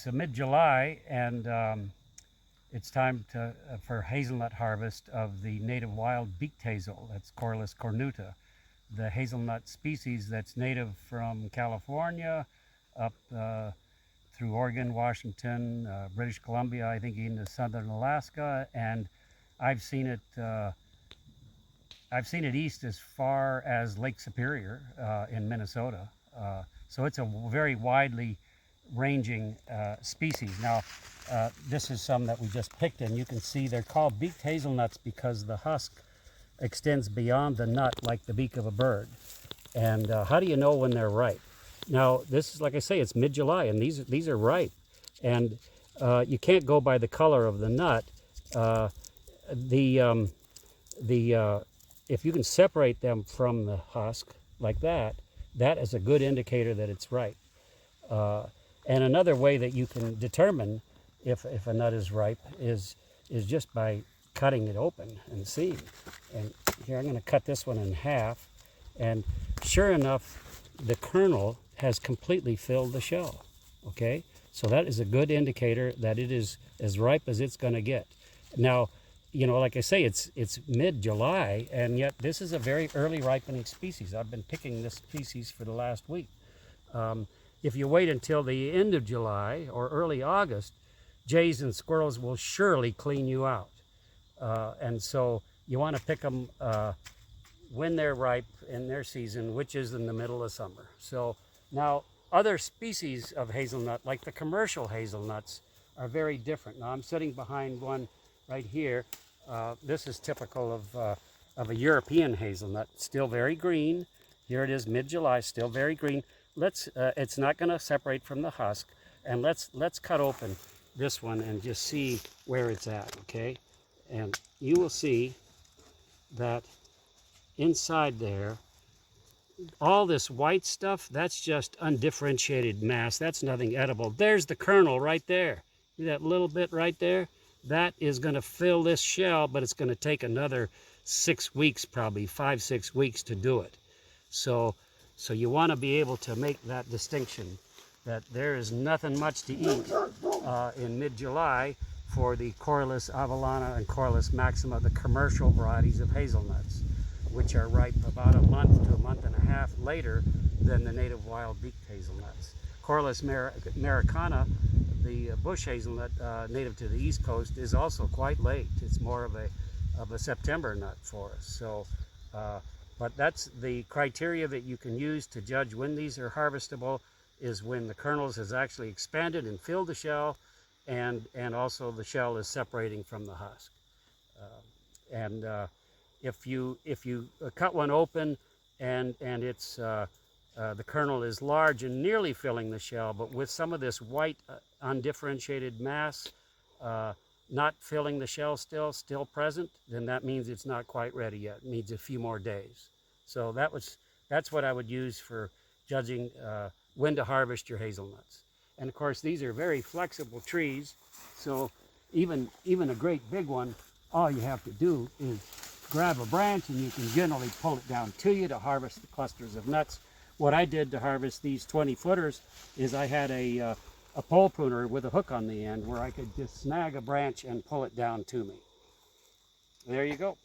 it's mid-July, and it's time for hazelnut harvest of the native wild beaked hazel. That's Corylus cornuta, the hazelnut species that's native from California up through Oregon, Washington, British Columbia, I think even to southern Alaska, and I've seen it. I've seen it east as far as Lake Superior in Minnesota. So it's a very widely ranging species. Now, this is some that we just picked, and you can see they're called beaked hazelnuts because the husk extends beyond the nut like the beak of a bird. And how do you know when they're ripe? Now, this is, like I say, it's mid-July, and these are ripe. And you can't go by the color of the nut. If you can separate them from the husk like that, that is a good indicator that it's ripe. And another way that you can determine if a nut is ripe is just by cutting it open and seeing. And here I'm going to cut this one in half, and sure enough, the kernel has completely filled the shell. Okay, so that is a good indicator that it is as ripe as it's going to get. Now, you know, like I say, it's mid-July, and yet this is a very early ripening species. I've been picking this species for the last week. If you wait until the end of July or early August, jays and squirrels will surely clean you out. And so you want to pick them when they're ripe in their season, which is in the middle of summer. So now other species of hazelnut, like the commercial hazelnuts, are very different. Now I'm sitting behind one right here. This is typical of a European hazelnut, still very green. Here it is mid-July, still very green. It's not going to separate from the husk, and let's cut open this one and just see where it's at, okay? And you will see that inside there, all this white stuff, that's just undifferentiated mass. That's nothing edible. There's the kernel right there. See that little bit right there? That is going to fill this shell, but it's going to take another 6 weeks, probably 5-6 weeks to do it. So you want to be able to make that distinction that there is nothing much to eat in mid-July for the Corylus avellana and Corylus maxima, the commercial varieties of hazelnuts, which are ripe about a month to a month and a half later than the native wild beaked hazelnuts. Corylus americana, the bush hazelnut native to the East Coast, is also quite late. It's more of a September nut for us. So, but that's the criteria that you can use to judge when these are harvestable, is when the kernels has actually expanded and filled the shell, and also the shell is separating from the husk. If you cut one open and it's the kernel is large and nearly filling the shell, but with some of this white undifferentiated mass not filling the shell still present, then that means it's not quite ready yet. It needs a few more days. So that's what I would use for judging when to harvest your hazelnuts. And of course, these are very flexible trees, so even a great big one, all you have to do is grab a branch and you can generally pull it down to you to harvest the clusters of nuts. What I did to harvest these 20-footers is I had a pole pruner with a hook on the end where I could just snag a branch and pull it down to me. There you go.